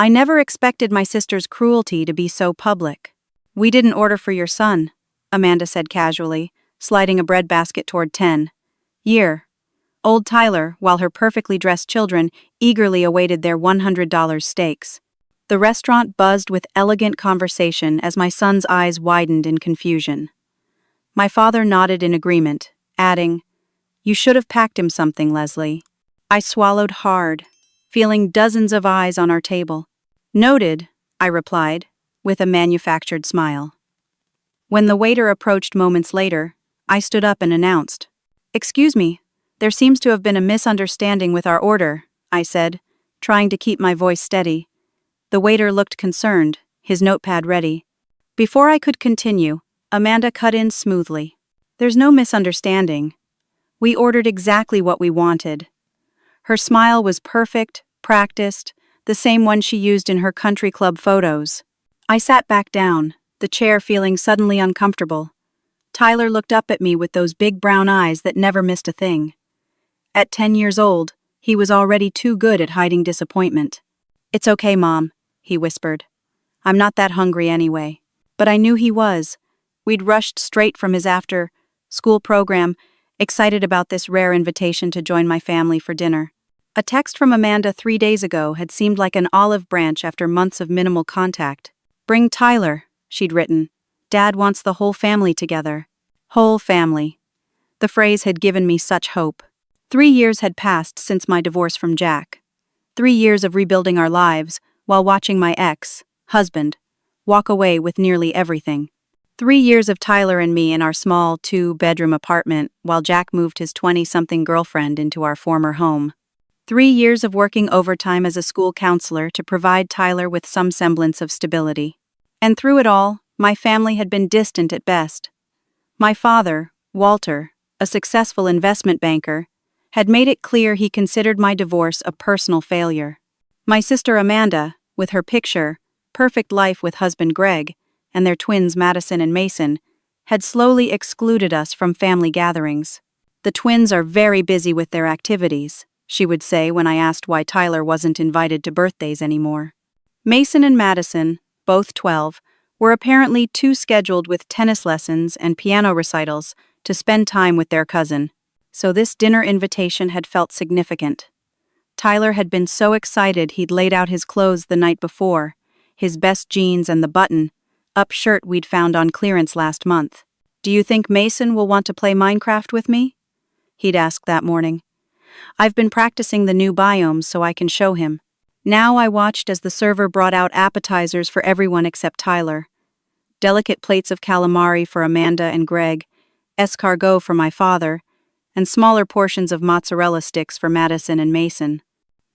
I never expected my sister's cruelty to be so public. "We didn't order for your son," Amanda said casually, sliding a breadbasket toward 10-year old Tyler, while her perfectly dressed children eagerly awaited their $100 steaks. The restaurant buzzed with elegant conversation as my son's eyes widened in confusion. My father nodded in agreement, adding, "You should have packed him something, Leslie." I swallowed hard, feeling dozens of eyes on our table. "Noted," I replied, with a manufactured smile. When the waiter approached moments later, I stood up and announced, "Excuse me, there seems to have been a misunderstanding with our order," I said, trying to keep my voice steady. The waiter looked concerned, his notepad ready. Before I could continue, Amanda cut in smoothly. "There's no misunderstanding. We ordered exactly what we wanted." Her smile was perfect, practiced, the same one she used in her country club photos. I sat back down, the chair feeling suddenly uncomfortable. Tyler looked up at me with those big brown eyes that never missed a thing. At 10 years old, he was already too good at hiding disappointment. "It's okay, Mom," he whispered. "I'm not that hungry anyway." But I knew he was. We'd rushed straight from his after-school program, excited about this rare invitation to join my family for dinner. A text from Amanda 3 days ago had seemed like an olive branch after months of minimal contact. "Bring Tyler," she'd written. "Dad wants the whole family together." Whole family. The phrase had given me such hope. 3 years had passed since my divorce from Jack. 3 years of rebuilding our lives while watching my ex-husband walk away with nearly everything. 3 years of Tyler and me in our small 2-bedroom apartment while Jack moved his 20-something girlfriend into our former home. 3 years of working overtime as a school counselor to provide Tyler with some semblance of stability. And through it all, my family had been distant at best. My father, Walter, a successful investment banker, had made it clear he considered my divorce a personal failure. My sister Amanda, with her perfect life with husband Greg, and their twins Madison and Mason, had slowly excluded us from family gatherings. "The twins are very busy with their activities," she would say when I asked why Tyler wasn't invited to birthdays anymore. Mason and Madison, both 12, were apparently too scheduled with tennis lessons and piano recitals to spend time with their cousin. So this dinner invitation had felt significant. Tyler had been so excited he'd laid out his clothes the night before, his best jeans and the button-up shirt we'd found on clearance last month. "Do you think Mason will want to play Minecraft with me?" he'd asked that morning. "I've been practicing the new biomes so I can show him." Now I watched as the server brought out appetizers for everyone except Tyler. Delicate plates of calamari for Amanda and Greg, escargot for my father, and smaller portions of mozzarella sticks for Madison and Mason.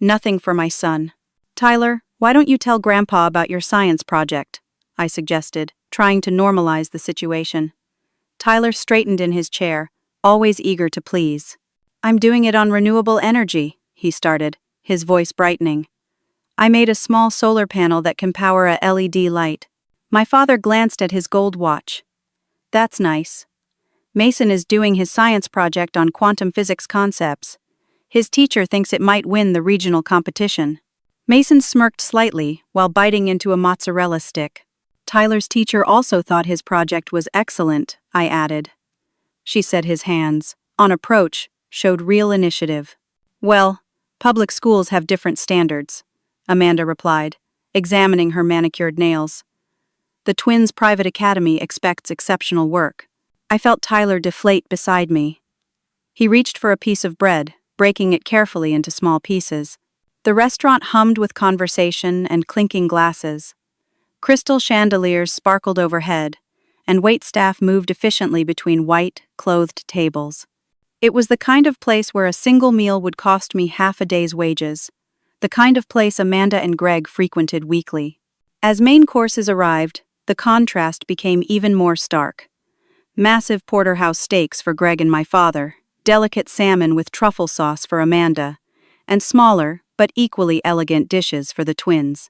Nothing for my son. "Tyler, why don't you tell Grandpa about your science project?" I suggested, trying to normalize the situation. Tyler straightened in his chair, always eager to please. "I'm doing it on renewable energy," he started, his voice brightening. "I made a small solar panel that can power a LED light." My father glanced at his gold watch. "That's nice." "Mason is doing his science project on quantum physics concepts. His teacher thinks it might win the regional competition." Mason smirked slightly while biting into a mozzarella stick. "Tyler's teacher also thought his project was excellent," I added. She said his hands, on approach, showed real initiative. "Well, public schools have different standards," Amanda replied, examining her manicured nails. "The twins' private academy expects exceptional work." I felt Tyler deflate beside me. He reached for a piece of bread, breaking it carefully into small pieces. The restaurant hummed with conversation and clinking glasses. Crystal chandeliers sparkled overhead, and waitstaff moved efficiently between white, clothed tables. It was the kind of place where a single meal would cost me half a day's wages, the kind of place Amanda and Greg frequented weekly. As main courses arrived, the contrast became even more stark. Massive porterhouse steaks for Greg and my father, delicate salmon with truffle sauce for Amanda, and smaller, but equally elegant dishes for the twins.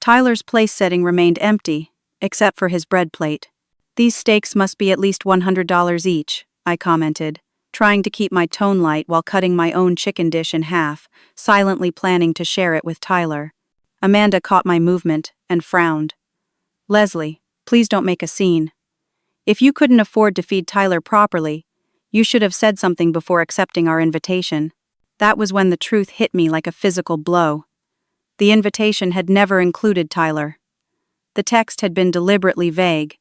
Tyler's place setting remained empty, except for his bread plate. "These steaks must be at least $100 each," I commented, trying to keep my tone light while cutting my own chicken dish in half, silently planning to share it with Tyler. Amanda caught my movement and frowned. Leslie, please don't make a scene. If you couldn't afford to feed Tyler properly, you should have said something before accepting our invitation. That was when the truth hit me like a physical blow. The invitation had never included Tyler. The text had been deliberately vague.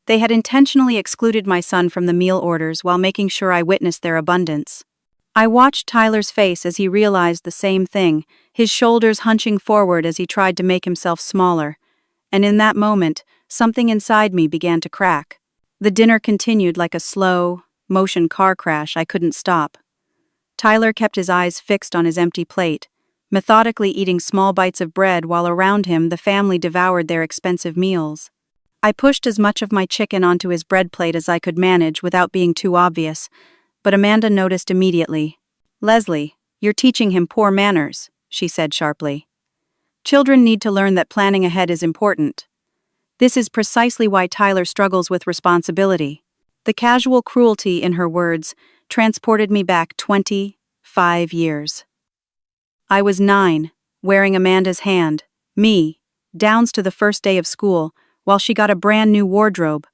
They had intentionally excluded my son from the meal orders while making sure I witnessed their abundance. I watched Tyler's face as he realized the same thing, his shoulders hunching forward as he tried to make himself smaller. And in that moment, something inside me began to crack. The dinner continued like a slow, motion car crash I couldn't stop. Tyler kept his eyes fixed on his empty plate, methodically eating small bites of bread while around him the family devoured their expensive meals. I pushed as much of my chicken onto his bread plate as I could manage without being too obvious, but Amanda noticed immediately. "Leslie, you're teaching him poor manners," she said sharply. "Children need to learn that planning ahead is important." This is precisely why Tyler struggles with responsibility. The casual cruelty in her words transported me back 25 years. I was 9, wearing Amanda's hand, me, downs to the first day of school, while she got a brand new wardrobe.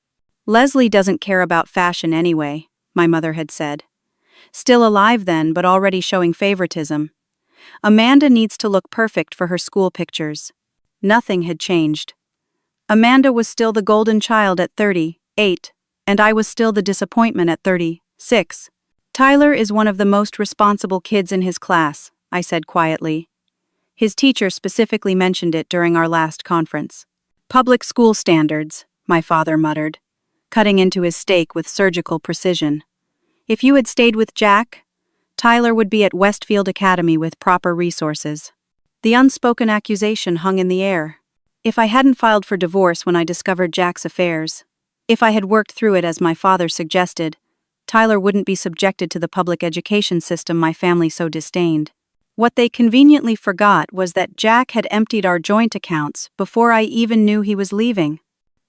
"Leslie doesn't care about fashion anyway," my mother had said. Still alive then, but already showing favoritism. Amanda needs to look perfect for her school pictures. Nothing had changed. Amanda was still the golden child at 38, and I was still the disappointment at 36. "Tyler is one of the most responsible kids in his class," I said quietly. His teacher specifically mentioned it during our last conference. "Public school standards," my father muttered, cutting into his steak with surgical precision. "If you had stayed with Jack, Tyler would be at Westfield Academy with proper resources." The unspoken accusation hung in the air. If I hadn't filed for divorce when I discovered Jack's affairs, if I had worked through it as my father suggested, Tyler wouldn't be subjected to the public education system my family so disdained. What they conveniently forgot was that Jack had emptied our joint accounts before I even knew he was leaving.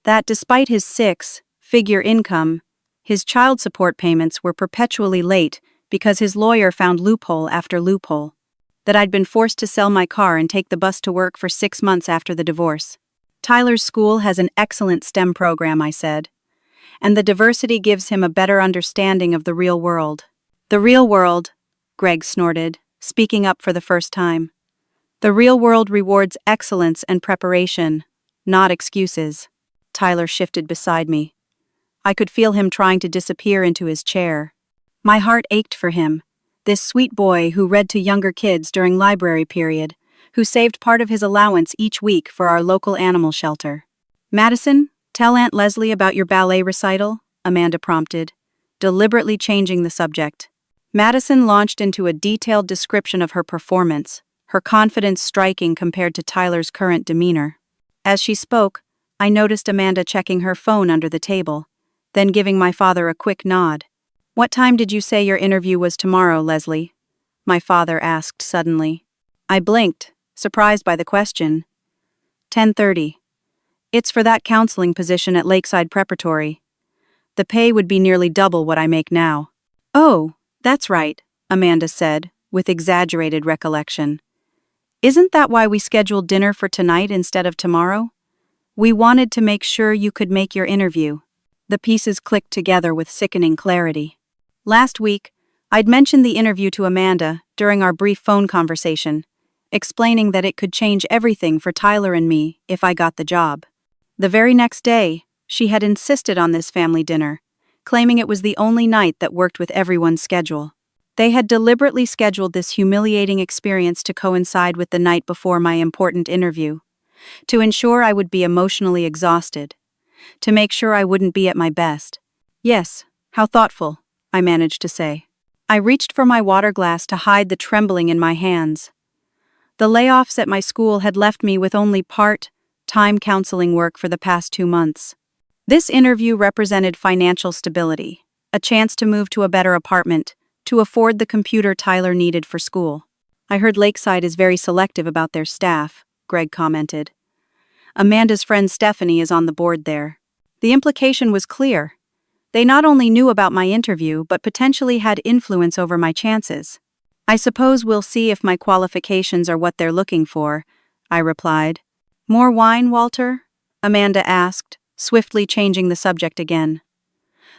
That despite his 6-figure income, his child support payments were perpetually late because his lawyer found loophole after loophole. That I'd been forced to sell my car and take the bus to work for 6 months after the divorce. "Tyler's school has an excellent STEM program," I said, "and the diversity gives him a better understanding of the real world." "The real world," Greg snorted, speaking up for the first time. "The real world rewards excellence and preparation, not excuses." Tyler shifted beside me. I could feel him trying to disappear into his chair. My heart ached for him, this sweet boy who read to younger kids during library period, who saved part of his allowance each week for our local animal shelter. "Madison, tell Aunt Leslie about your ballet recital," Amanda prompted, deliberately changing the subject. Madison launched into a detailed description of her performance, her confidence striking compared to Tyler's current demeanor. As she spoke, I noticed Amanda checking her phone under the table, then giving my father a quick nod. "What time did you say your interview was tomorrow, Leslie?" my father asked suddenly. I blinked, surprised by the question. 10:30. "It's for that counseling position at Lakeside Preparatory. The pay would be nearly double what I make now." "Oh, that's right," Amanda said, with exaggerated recollection. "Isn't that why we scheduled dinner for tonight instead of tomorrow? We wanted to make sure you could make your interview." The pieces clicked together with sickening clarity. Last week, I'd mentioned the interview to Amanda during our brief phone conversation, explaining that it could change everything for Tyler and me if I got the job. The very next day, she had insisted on this family dinner, claiming it was the only night that worked with everyone's schedule. They had deliberately scheduled this humiliating experience to coincide with the night before my important interview, to ensure I would be emotionally exhausted, to make sure I wouldn't be at my best. "Yes, how thoughtful," I managed to say. I reached for my water glass to hide the trembling in my hands. The layoffs at my school had left me with only part-time counseling work for the past 2 months. This interview represented financial stability, a chance to move to a better apartment, to afford the computer Tyler needed for school. "I heard Lakeside is very selective about their staff," Greg commented. "Amanda's friend Stephanie is on the board there." The implication was clear. They not only knew about my interview but potentially had influence over my chances. "I suppose we'll see if my qualifications are what they're looking for," I replied. More wine, Walter? Amanda asked, swiftly changing the subject again.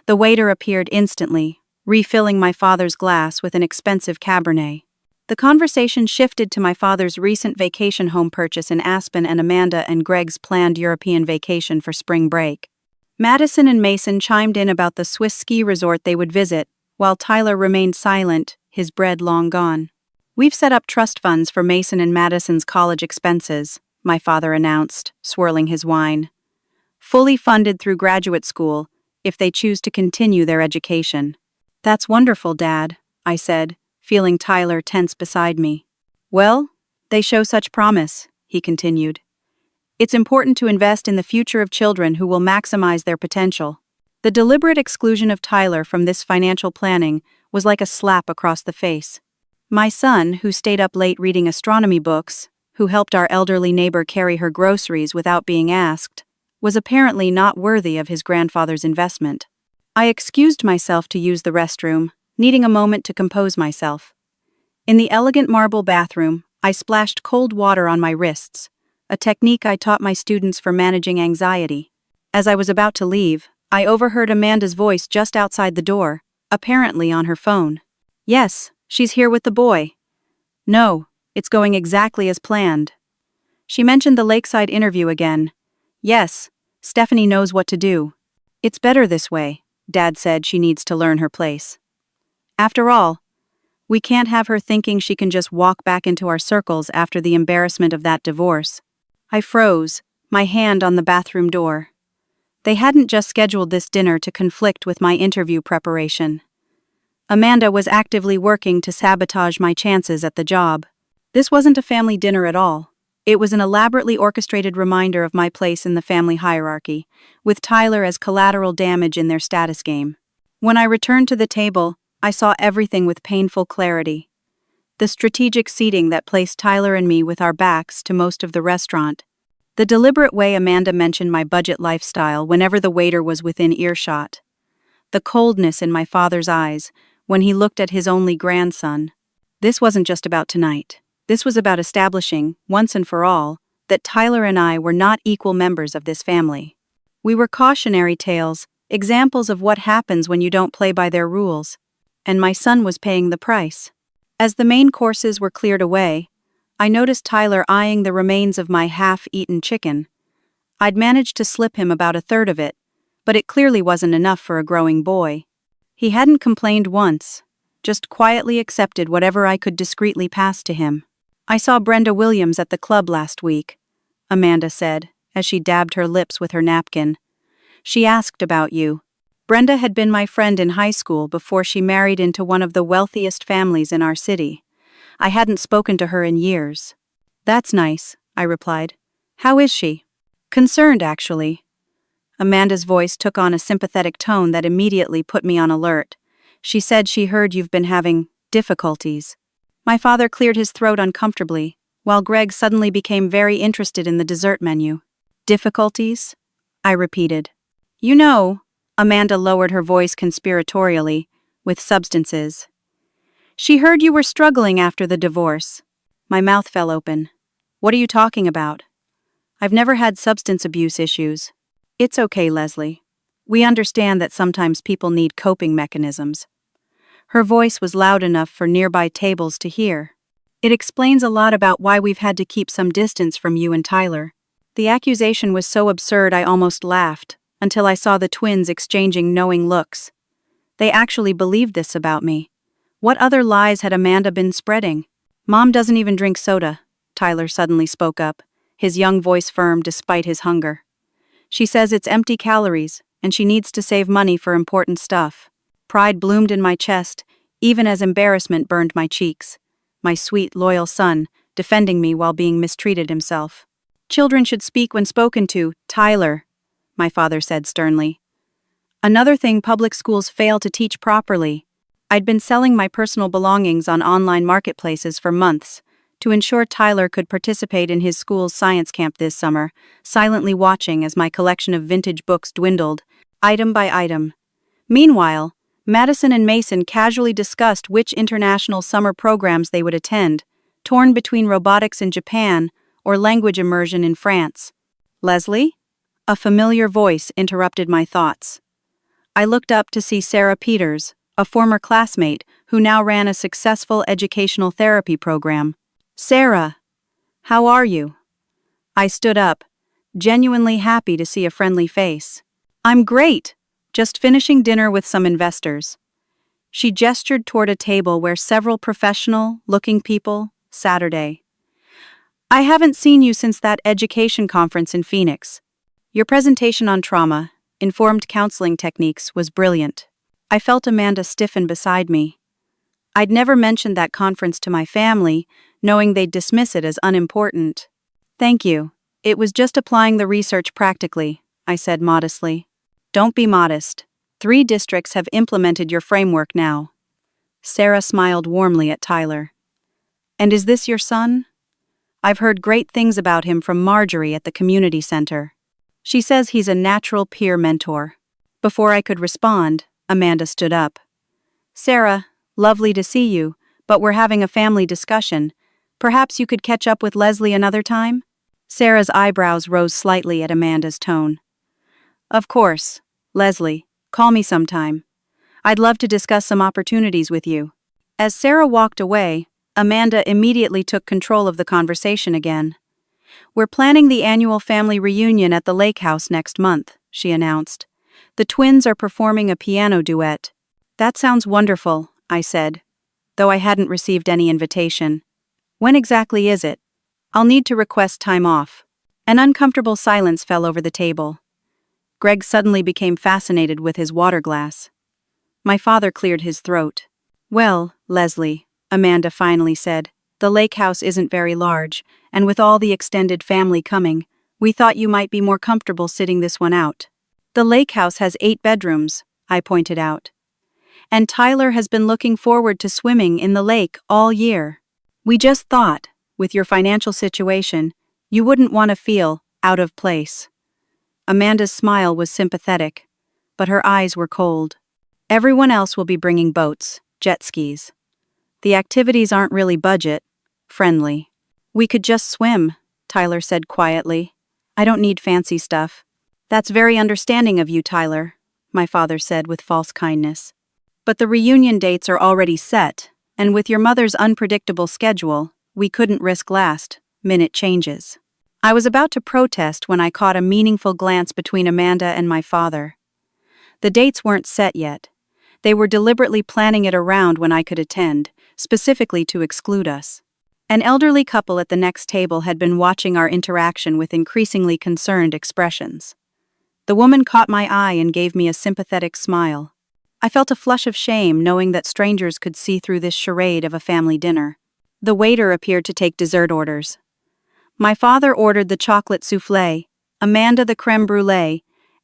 The waiter appeared instantly, refilling my father's glass with an expensive Cabernet. The conversation shifted to my father's recent vacation home purchase in Aspen and Amanda and Greg's planned European vacation for spring break. Madison and Mason chimed in about the Swiss ski resort they would visit, while Tyler remained silent, his bread long gone. We've set up trust funds for Mason and Madison's college expenses, my father announced, swirling his wine. Fully funded through graduate school, if they choose to continue their education. That's wonderful, Dad, I said, feeling Tyler tense beside me. Well, they show such promise, he continued. It's important to invest in the future of children who will maximize their potential. The deliberate exclusion of Tyler from this financial planning was like a slap across the face. My son, who stayed up late reading astronomy books, who helped our elderly neighbor carry her groceries without being asked, was apparently not worthy of his grandfather's investment. I excused myself to use the restroom, needing a moment to compose myself. In the elegant marble bathroom, I splashed cold water on my wrists, a technique I taught my students for managing anxiety. As I was about to leave, I overheard Amanda's voice just outside the door, apparently on her phone. Yes, she's here with the boy. No, it's going exactly as planned. She mentioned the lakeside interview again. Yes, Stephanie knows what to do. It's better this way, Dad said she needs to learn her place. After all, we can't have her thinking she can just walk back into our circles after the embarrassment of that divorce. I froze, my hand on the bathroom door. They hadn't just scheduled this dinner to conflict with my interview preparation. Amanda was actively working to sabotage my chances at the job. This wasn't a family dinner at all. It was an elaborately orchestrated reminder of my place in the family hierarchy, with Tyler as collateral damage in their status game. When I returned to the table, I saw everything with painful clarity. The strategic seating that placed Tyler and me with our backs to most of the restaurant. The deliberate way Amanda mentioned my budget lifestyle whenever the waiter was within earshot. The coldness in my father's eyes when he looked at his only grandson. This wasn't just about tonight. This was about establishing, once and for all, that Tyler and I were not equal members of this family. We were cautionary tales, examples of what happens when you don't play by their rules. And my son was paying the price. As the main courses were cleared away, I noticed Tyler eyeing the remains of my half-eaten chicken. I'd managed to slip him about a third of it, but it clearly wasn't enough for a growing boy. He hadn't complained once, just quietly accepted whatever I could discreetly pass to him. I saw Brenda Williams at the club last week, Amanda said, as she dabbed her lips with her napkin. She asked about you. Brenda had been my friend in high school before she married into one of the wealthiest families in our city. I hadn't spoken to her in years. That's nice, I replied. How is she? Concerned, actually. Amanda's voice took on a sympathetic tone that immediately put me on alert. She said she heard you've been having difficulties. My father cleared his throat uncomfortably, while Greg suddenly became very interested in the dessert menu. Difficulties? I repeated. You know, Amanda lowered her voice conspiratorially, with substances. She heard you were struggling after the divorce. My mouth fell open. What are you talking about? I've never had substance abuse issues. It's okay, Leslie. We understand that sometimes people need coping mechanisms. Her voice was loud enough for nearby tables to hear. It explains a lot about why we've had to keep some distance from you and Tyler. The accusation was so absurd I almost laughed, until I saw the twins exchanging knowing looks. They actually believed this about me. What other lies had Amanda been spreading? Mom doesn't even drink soda, Tyler suddenly spoke up, his young voice firm despite his hunger. She says it's empty calories, and she needs to save money for important stuff. Pride bloomed in my chest, even as embarrassment burned my cheeks. My sweet, loyal son, defending me while being mistreated himself. Children should speak when spoken to, Tyler, my father said sternly. Another thing public schools fail to teach properly. I'd been selling my personal belongings on online marketplaces for months to ensure Tyler could participate in his school's science camp this summer, silently watching as my collection of vintage books dwindled, item by item. Meanwhile, Madison and Mason casually discussed which international summer programs they would attend, torn between robotics in Japan or language immersion in France. Leslie? A familiar voice interrupted my thoughts. I looked up to see Sarah Peters, a former classmate who now ran a successful educational therapy program. Sarah! How are you? I stood up, genuinely happy to see a friendly face. I'm great! Just finishing dinner with some investors. She gestured toward a table where several professional-looking people sat. I haven't seen you since that education conference in Phoenix. Your presentation on trauma-informed counseling techniques was brilliant. I felt Amanda stiffen beside me. I'd never mentioned that conference to my family, knowing they'd dismiss it as unimportant. Thank you. It was just applying the research practically, I said modestly. Don't be modest. 3 districts have implemented your framework now. Sarah smiled warmly at Tyler. And is this your son? I've heard great things about him from Marjorie at the community center. She says he's a natural peer mentor. Before I could respond, Amanda stood up. Sarah, lovely to see you, but we're having a family discussion. Perhaps you could catch up with Leslie another time? Sarah's eyebrows rose slightly at Amanda's tone. Of course, Leslie, call me sometime. I'd love to discuss some opportunities with you. As Sarah walked away, Amanda immediately took control of the conversation again. We're planning the annual family reunion at the lake house next month, she announced. The twins are performing a piano duet. That sounds wonderful, I said, though I hadn't received any invitation. When exactly is it? I'll need to request time off. An uncomfortable silence fell over the table. Greg suddenly became fascinated with his water glass. My father cleared his throat. Well, Leslie, Amanda finally said, the lake house isn't very large, and with all the extended family coming, we thought you might be more comfortable sitting this one out. The lake house has 8 bedrooms, I pointed out. And Tyler has been looking forward to swimming in the lake all year. We just thought, with your financial situation, you wouldn't want to feel out of place. Amanda's smile was sympathetic, but her eyes were cold. Everyone else will be bringing boats, jet skis. The activities aren't really budget-friendly. We could just swim, Tyler said quietly. I don't need fancy stuff. That's very understanding of you, Tyler, my father said with false kindness. But the reunion dates are already set, and with your mother's unpredictable schedule, we couldn't risk last-minute changes. I was about to protest when I caught a meaningful glance between Amanda and my father. The dates weren't set yet. They were deliberately planning it around when I could attend, specifically to exclude us. An elderly couple at the next table had been watching our interaction with increasingly concerned expressions. The woman caught my eye and gave me a sympathetic smile. I felt a flush of shame knowing that strangers could see through this charade of a family dinner. The waiter appeared to take dessert orders. My father ordered the chocolate soufflé, Amanda the crème brûlée,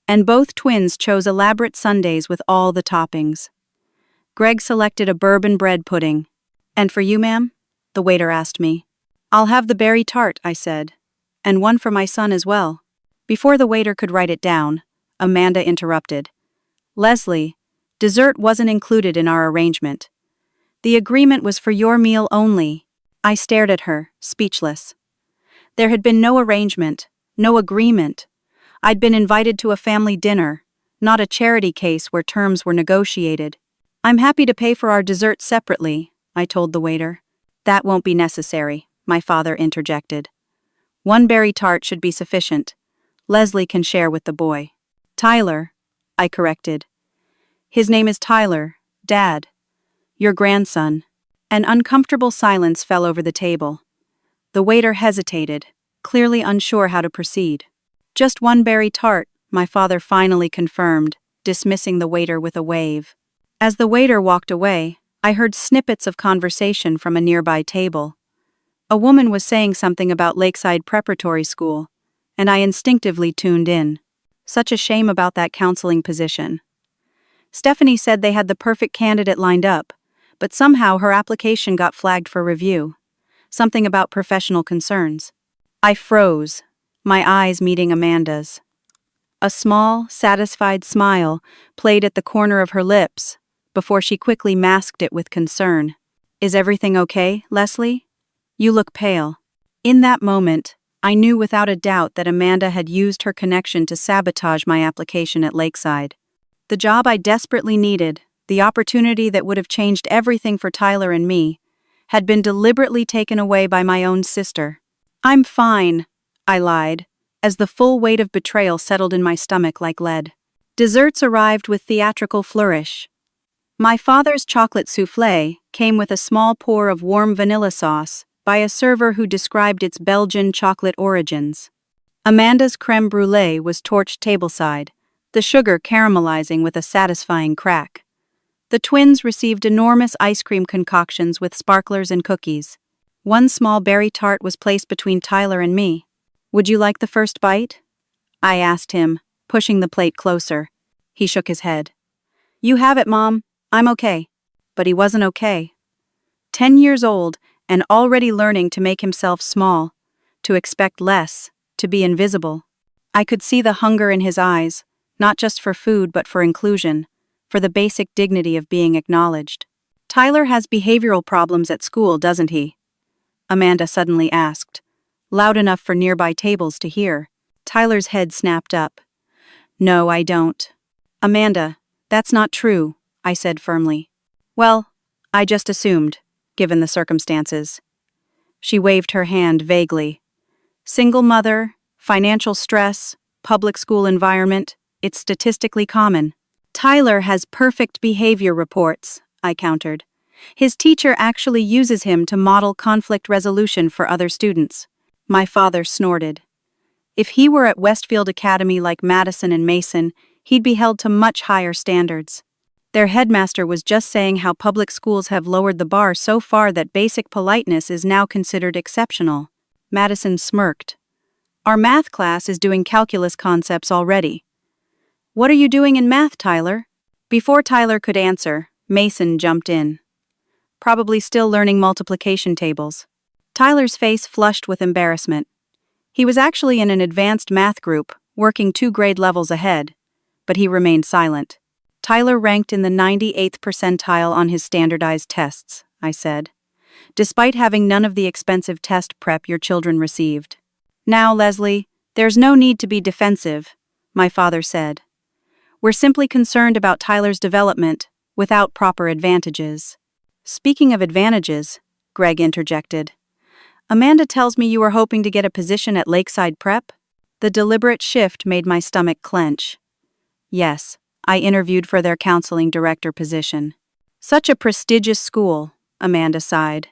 and both twins chose elaborate sundaes with all the toppings. Greg selected a bourbon bread pudding. And for you, ma'am? The waiter asked me. I'll have the berry tart, I said. And one for my son as well. Before the waiter could write it down, Amanda interrupted. Leslie, dessert wasn't included in our arrangement. The agreement was for your meal only. I stared at her, speechless. There had been no arrangement, no agreement. I'd been invited to a family dinner, not a charity case where terms were negotiated. I'm happy to pay for our dessert separately, I told the waiter. That won't be necessary, my father interjected. 1 berry tart should be sufficient. Leslie can share with the boy. Tyler, I corrected. His name is Tyler, Dad. Your grandson. An uncomfortable silence fell over the table. The waiter hesitated, clearly unsure how to proceed. Just 1 berry tart, my father finally confirmed, dismissing the waiter with a wave. As the waiter walked away, I heard snippets of conversation from a nearby table. A woman was saying something about Lakeside Preparatory School, and I instinctively tuned in. Such a shame about that counseling position. Stephanie said they had the perfect candidate lined up, but somehow her application got flagged for review. Something about professional concerns. I froze, my eyes meeting Amanda's. A small, satisfied smile played at the corner of her lips, before she quickly masked it with concern. Is everything okay, Leslie? You look pale. In that moment, I knew without a doubt that Amanda had used her connection to sabotage my application at Lakeside. The job I desperately needed, the opportunity that would have changed everything for Tyler and me, had been deliberately taken away by my own sister. "I'm fine," I lied, as the full weight of betrayal settled in my stomach like lead. Desserts arrived with theatrical flourish. My father's chocolate soufflé came with a small pour of warm vanilla sauce by a server who described its Belgian chocolate origins. Amanda's crème brûlée was torched tableside, the sugar caramelizing with a satisfying crack. The twins received enormous ice cream concoctions with sparklers and cookies. One small berry tart was placed between Tyler and me. "Would you like the first bite?" I asked him, pushing the plate closer. He shook his head. "You have it, Mom. I'm okay." But he wasn't okay. 10 years old and already learning to make himself small, to expect less, to be invisible. I could see the hunger in his eyes, not just for food but for inclusion, for the basic dignity of being acknowledged. "Tyler has behavioral problems at school, doesn't he?" Amanda suddenly asked, loud enough for nearby tables to hear. Tyler's head snapped up. "No, I don't." "Amanda, that's not true," I said firmly. "Well, I just assumed, given the circumstances." She waved her hand vaguely. "Single mother, financial stress, public school environment, it's statistically common." "Tyler has perfect behavior reports," I countered. "His teacher actually uses him to model conflict resolution for other students." My father snorted. If he were at Westfield Academy like Madison and Mason, he'd be held to much higher standards. Their headmaster was just saying how public schools have lowered the bar so far that basic politeness is now considered exceptional. Madison smirked. "Our math class is doing calculus concepts already." "What are you doing in math, Tyler?" Before Tyler could answer, Mason jumped in. "Probably still learning multiplication tables." Tyler's face flushed with embarrassment. He was actually in an advanced math group, working 2 grade levels ahead, but he remained silent. "Tyler ranked in the 98th percentile on his standardized tests," I said, "despite having none of the expensive test prep your children received." "Now, Leslie, there's no need to be defensive," my father said. "We're simply concerned about Tyler's development, without proper advantages." "Speaking of advantages," Greg interjected, "Amanda tells me you are hoping to get a position at Lakeside Prep?" The deliberate shift made my stomach clench. "Yes, I interviewed for their counseling director position." "Such a prestigious school," Amanda sighed.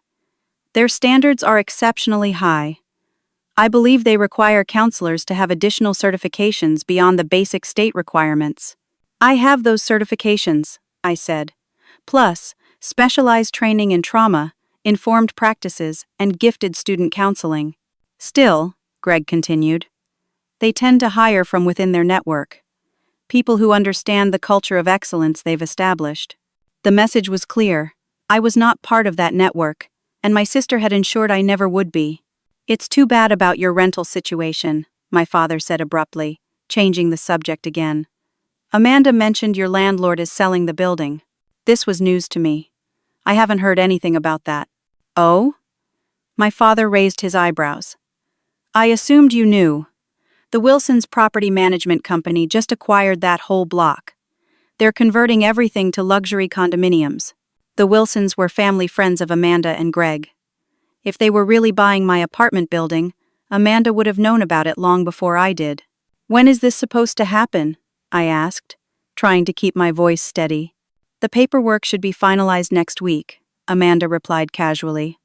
"Their standards are exceptionally high. I believe they require counselors to have additional certifications beyond the basic state requirements." "I have those certifications," I said. "Plus, specialized training in trauma, informed practices, and gifted student counseling." "Still," Greg continued, "they tend to hire from within their network. People who understand the culture of excellence they've established." The message was clear. I was not part of that network, and my sister had ensured I never would be. "It's too bad about your rental situation," my father said abruptly, changing the subject again. "Amanda mentioned your landlord is selling the building." This was news to me. I haven't heard anything about that. "Oh?" My father raised his eyebrows. "I assumed you knew. The Wilsons' property management company just acquired that whole block. They're converting everything to luxury condominiums." The Wilsons were family friends of Amanda and Greg. If they were really buying my apartment building, Amanda would have known about it long before I did. "When is this supposed to happen?" I asked, trying to keep my voice steady. "The paperwork should be finalized next week," Amanda replied casually.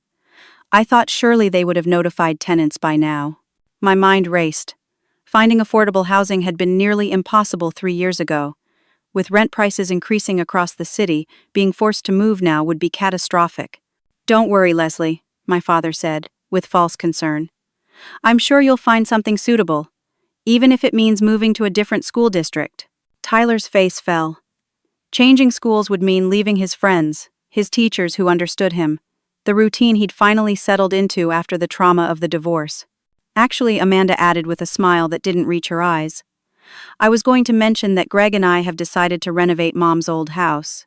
I thought surely they would have notified tenants by now. My mind raced. Finding affordable housing had been nearly impossible 3 years ago. With rent prices increasing across the city, being forced to move now would be catastrophic. "Don't worry, Leslie," my father said, with false concern. "I'm sure you'll find something suitable, even if it means moving to a different school district." Tyler's face fell. Changing schools would mean leaving his friends, his teachers who understood him, the routine he'd finally settled into after the trauma of the divorce. Actually, Amanda added with a smile that didn't reach her eyes, "I was going to mention that Greg and I have decided to renovate Mom's old house.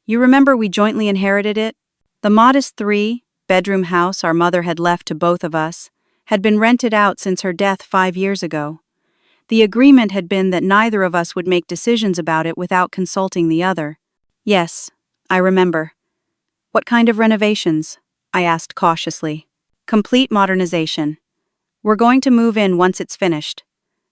You remember we jointly inherited it? The modest 3-bedroom house our mother had left to both of us had been rented out since her death 5 years ago. The agreement had been that neither of us would make decisions about it without consulting the other. Yes, I remember. What kind of renovations? I asked cautiously. Complete modernization. We're going to move in once it's finished.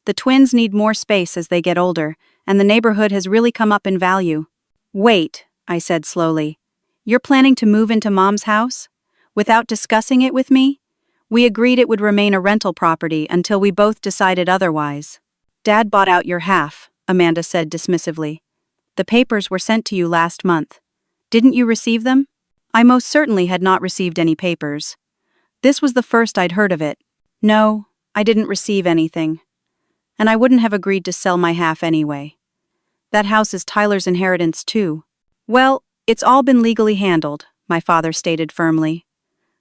The twins need more space as they get older, and the neighborhood has really come up in value. Wait, I said slowly. You're planning to move into Mom's house? Without discussing it with me? We agreed it would remain a rental property until we both decided otherwise. Dad bought out your half, Amanda said dismissively. The papers were sent to you last month. Didn't you receive them? I most certainly had not received any papers. This was the first I'd heard of it. No, I didn't receive anything. And I wouldn't have agreed to sell my half anyway. That house is Tyler's inheritance too. Well, it's all been legally handled, my father stated firmly.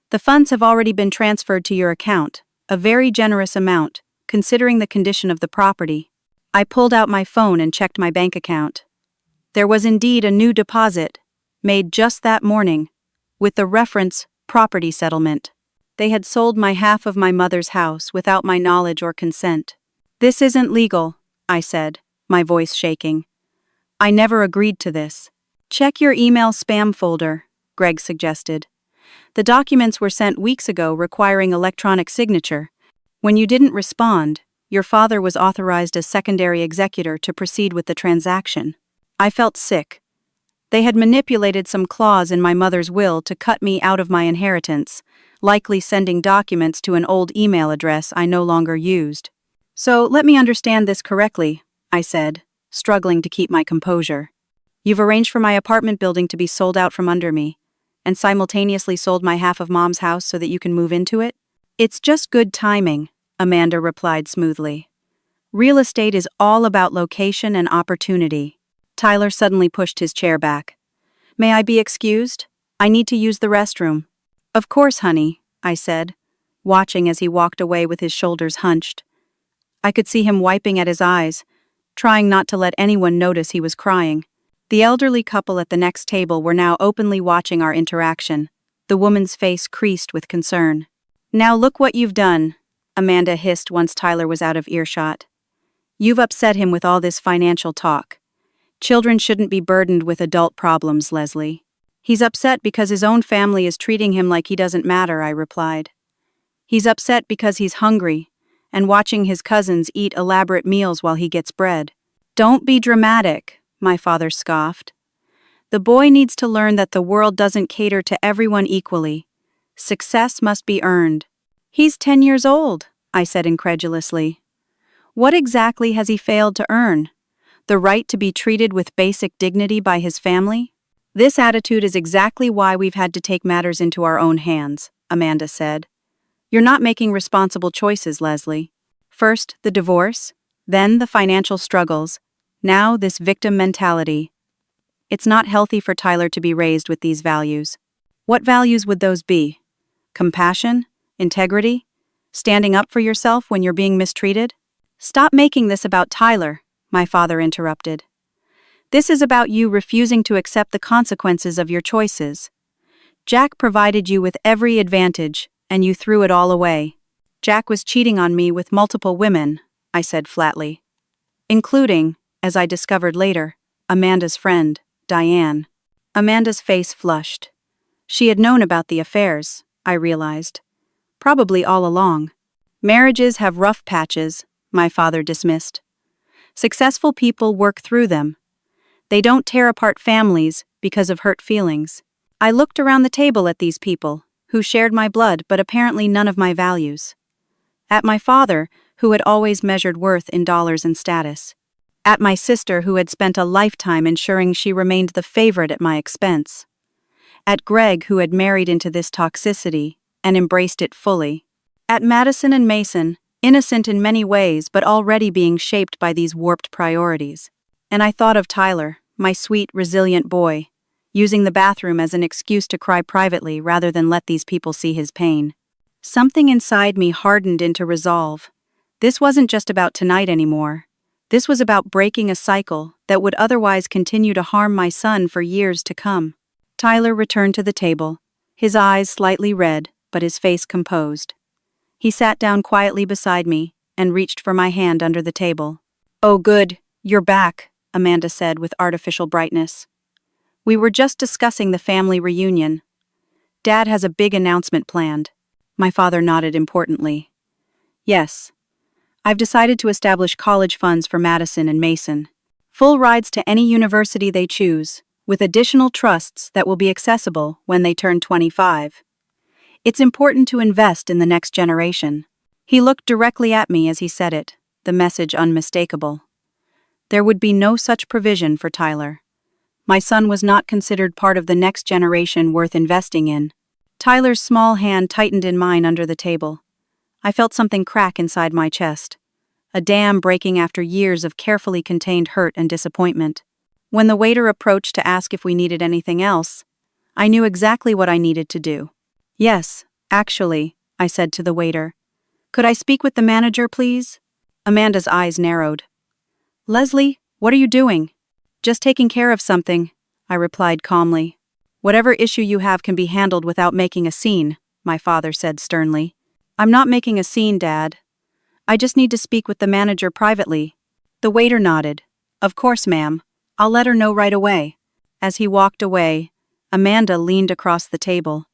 The funds have already been transferred to your account, a very generous amount, considering the condition of the property. I pulled out my phone and checked my bank account. There was indeed a new deposit, made just that morning, with the reference property settlement. They had sold my half of my mother's house without my knowledge or consent. This isn't legal, I said, my voice shaking. I never agreed to this. Check your email spam folder, Greg suggested. The documents were sent weeks ago requiring electronic signature. When you didn't respond, your father was authorized as secondary executor to proceed with the transaction. I felt sick. They had manipulated some clause in my mother's will to cut me out of my inheritance, likely sending documents to an old email address I no longer used. So let me understand this correctly, I said, struggling to keep my composure. You've arranged for my apartment building to be sold out from under me, and simultaneously sold my half of Mom's house so that you can move into it? It's just good timing, Amanda replied smoothly. Real estate is all about location and opportunity. Tyler suddenly pushed his chair back. May I be excused? I need to use the restroom. Of course, honey, I said, watching as he walked away with his shoulders hunched. I could see him wiping at his eyes, trying not to let anyone notice he was crying. The elderly couple at the next table were now openly watching our interaction, the woman's face creased with concern. Now look what you've done, Amanda hissed once Tyler was out of earshot. You've upset him with all this financial talk. Children shouldn't be burdened with adult problems, Leslie. He's upset because his own family is treating him like he doesn't matter, I replied. He's upset because he's hungry, and watching his cousins eat elaborate meals while he gets bread. Don't be dramatic, my father scoffed. The boy needs to learn that the world doesn't cater to everyone equally. Success must be earned. He's 10 years old, I said incredulously. What exactly has he failed to earn? The right to be treated with basic dignity by his family? This attitude is exactly why we've had to take matters into our own hands, Amanda said. You're not making responsible choices, Leslie. First, the divorce, then the financial struggles, now this victim mentality. It's not healthy for Tyler to be raised with these values. What values would those be? Compassion? Integrity? Standing up for yourself when you're being mistreated? Stop making this about Tyler, my father interrupted. This is about you refusing to accept the consequences of your choices. Jack provided you with every advantage, and you threw it all away. Jack was cheating on me with multiple women, I said flatly. Including, as I discovered later, Amanda's friend, Diane. Amanda's face flushed. She had known about the affairs, I realized. Probably all along. Marriages have rough patches, my father dismissed. Successful people work through them. They don't tear apart families because of hurt feelings. I looked around the table at these people, who shared my blood but apparently none of my values. At my father, who had always measured worth in dollars and status. At my sister, who had spent a lifetime ensuring she remained the favorite at my expense. At Greg, who had married into this toxicity and embraced it fully. At Madison and Mason, innocent in many ways but already being shaped by these warped priorities. And I thought of Tyler, my sweet, resilient boy, using the bathroom as an excuse to cry privately rather than let these people see his pain. Something inside me hardened into resolve. This wasn't just about tonight anymore. This was about breaking a cycle that would otherwise continue to harm my son for years to come. Tyler returned to the table, his eyes slightly red, but his face composed. He sat down quietly beside me and reached for my hand under the table. "Oh good, you're back," Amanda said with artificial brightness. "We were just discussing the family reunion. Dad has a big announcement planned." My father nodded importantly. "Yes. I've decided to establish college funds for Madison and Mason. Full rides to any university they choose, with additional trusts that will be accessible when they turn 25. It's important to invest in the next generation." He looked directly at me as he said it, the message unmistakable. There would be no such provision for Tyler. My son was not considered part of the next generation worth investing in. Tyler's small hand tightened in mine under the table. I felt something crack inside my chest. A dam breaking after years of carefully contained hurt and disappointment. When the waiter approached to ask if we needed anything else, I knew exactly what I needed to do. "Yes, actually," I said to the waiter. "Could I speak with the manager, please?" Amanda's eyes narrowed. "Leslie, what are you doing?" "Just taking care of something," I replied calmly. "Whatever issue you have can be handled without making a scene," my father said sternly. "I'm not making a scene, Dad. I just need to speak with the manager privately." The waiter nodded. "Of course, ma'am. I'll let her know right away." As he walked away, Amanda leaned across the table.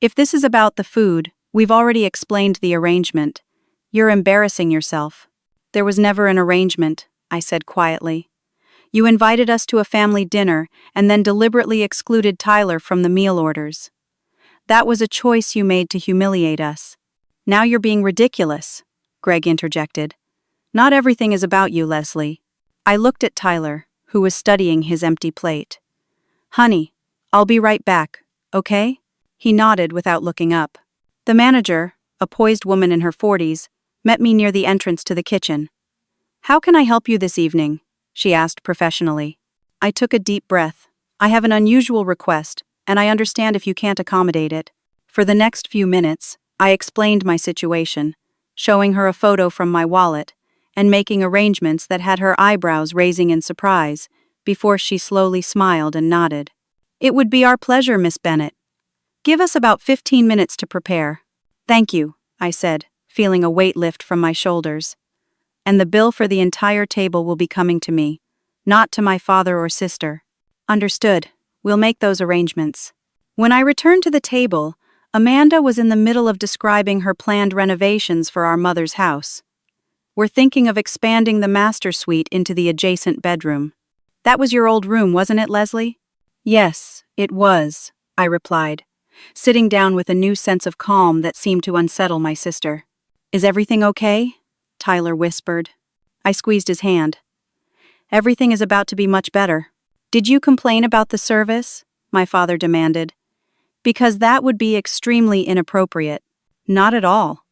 "If this is about the food, we've already explained the arrangement. You're embarrassing yourself." "There was never an arrangement," I said quietly. "You invited us to a family dinner and then deliberately excluded Tyler from the meal orders. That was a choice you made to humiliate us." "Now you're being ridiculous," Greg interjected. "Not everything is about you, Leslie." I looked at Tyler, who was studying his empty plate. "Honey, I'll be right back, okay?" He nodded without looking up. The manager, a poised woman in her 40s, met me near the entrance to the kitchen. "How can I help you this evening?" she asked professionally. I took a deep breath. "I have an unusual request, and I understand if you can't accommodate it." For the next few minutes, I explained my situation, showing her a photo from my wallet, and making arrangements that had her eyebrows raising in surprise, before she slowly smiled and nodded. "It would be our pleasure, Miss Bennett. Give us about 15 minutes to prepare." "Thank you," I said, feeling a weight lift from my shoulders. "And the bill for the entire table will be coming to me, not to my father or sister." "Understood. We'll make those arrangements." When I returned to the table, Amanda was in the middle of describing her planned renovations for our mother's house. "We're thinking of expanding the master suite into the adjacent bedroom." "That was your old room, wasn't it, Leslie?" "Yes, it was," I replied, sitting down with a new sense of calm that seemed to unsettle my sister. "Is everything okay?" Tyler whispered. I squeezed his hand. "Everything is about to be much better." "Did you complain about the service?" my father demanded. "Because that would be extremely inappropriate." "Not at all.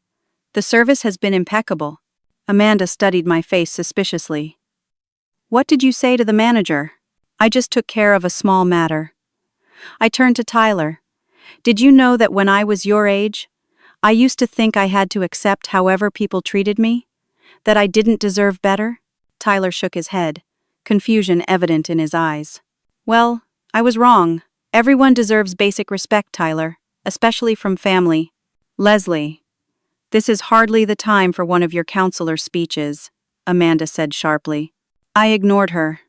The service has been impeccable." Amanda studied my face suspiciously. "What did you say to the manager?" "I just took care of a small matter." I turned to Tyler. "Did you know that when I was your age, I used to think I had to accept however people treated me? That I didn't deserve better?" Tyler shook his head, confusion evident in his eyes. "Well, I was wrong. Everyone deserves basic respect, Tyler, especially from family." "Leslie, this is hardly the time for one of your counselor speeches," Amanda said sharply. I ignored her.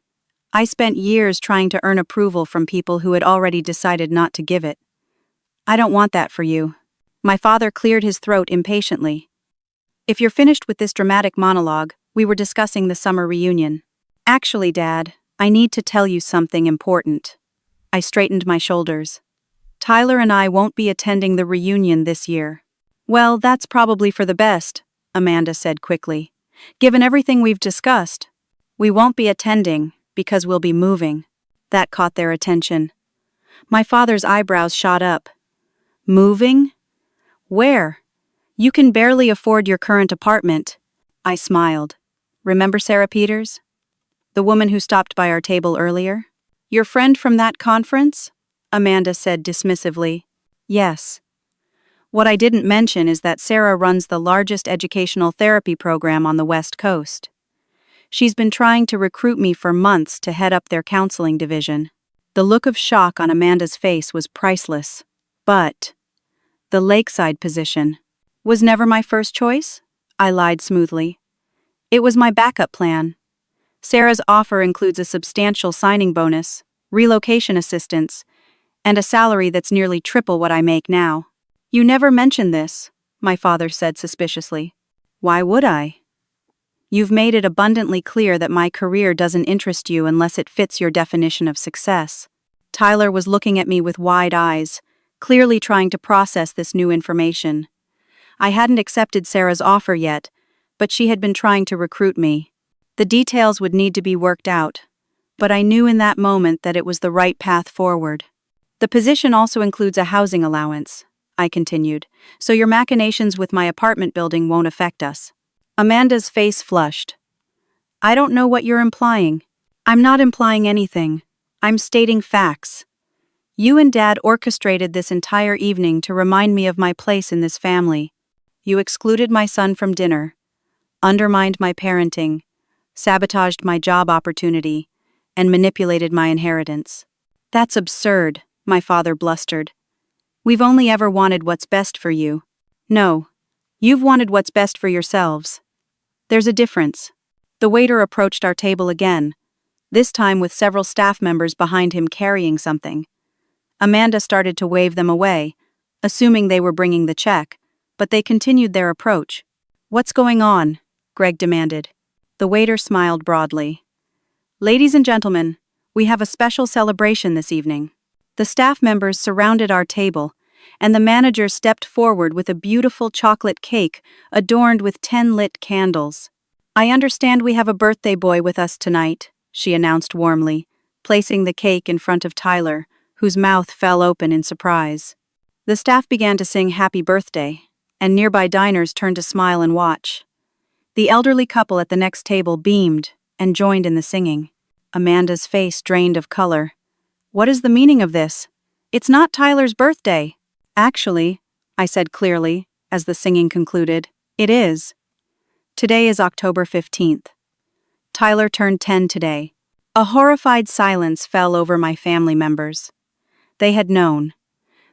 I spent years trying to earn approval from people who had already decided not to give it. "I don't want that for you." My father cleared his throat impatiently. "If you're finished with this dramatic monologue, we were discussing the summer reunion." "Actually, Dad, I need to tell you something important." I straightened my shoulders. "Tyler and I won't be attending the reunion this year." "Well, that's probably for the best," Amanda said quickly. "Given everything we've discussed, we won't be attending because we'll be moving." That caught their attention. My father's eyebrows shot up. "Moving? Where? You can barely afford your current apartment." I smiled. "Remember Sarah Peters? The woman who stopped by our table earlier? Your friend from that conference?" Amanda said dismissively. "Yes." "What I didn't mention is that Sarah runs the largest educational therapy program on the West Coast. She's been trying to recruit me for months to head up their counseling division." The look of shock on Amanda's face was priceless. "But the lakeside position." Was never my first choice? I lied smoothly. It was my backup plan. Sarah's offer includes a substantial signing bonus, relocation assistance, and a salary that's nearly triple what I make now. You never mentioned this, my father said suspiciously. Why would I? You've made it abundantly clear that my career doesn't interest you unless it fits your definition of success. Tyler was looking at me with wide eyes, clearly trying to process this new information. I hadn't accepted Sarah's offer yet, but she had been trying to recruit me. The details would need to be worked out, but I knew in that moment that it was the right path forward. The position also includes a housing allowance, I continued, so your machinations with my apartment building won't affect us. Amanda's face flushed. I don't know what you're implying. I'm not implying anything. I'm stating facts. You and Dad orchestrated this entire evening to remind me of my place in this family. You excluded my son from dinner, undermined my parenting, sabotaged my job opportunity, and manipulated my inheritance. That's absurd, my father blustered. We've only ever wanted what's best for you. No, you've wanted what's best for yourselves. There's a difference. The waiter approached our table again, this time with several staff members behind him carrying something. Amanda started to wave them away, assuming they were bringing the check, but they continued their approach. What's going on? Greg demanded. The waiter smiled broadly. Ladies and gentlemen, we have a special celebration this evening. The staff members surrounded our table, and the manager stepped forward with a beautiful chocolate cake adorned with 10 lit candles. I understand we have a birthday boy with us tonight, she announced warmly, placing the cake in front of Tyler, whose mouth fell open in surprise. The staff began to sing Happy Birthday, and nearby diners turned to smile and watch. The elderly couple at the next table beamed and joined in the singing. Amanda's face drained of color. What is the meaning of this? It's not Tyler's birthday. Actually, I said clearly, as the singing concluded, it is. Today is October 15th. Tyler turned 10 today. A horrified silence fell over my family members. They had known.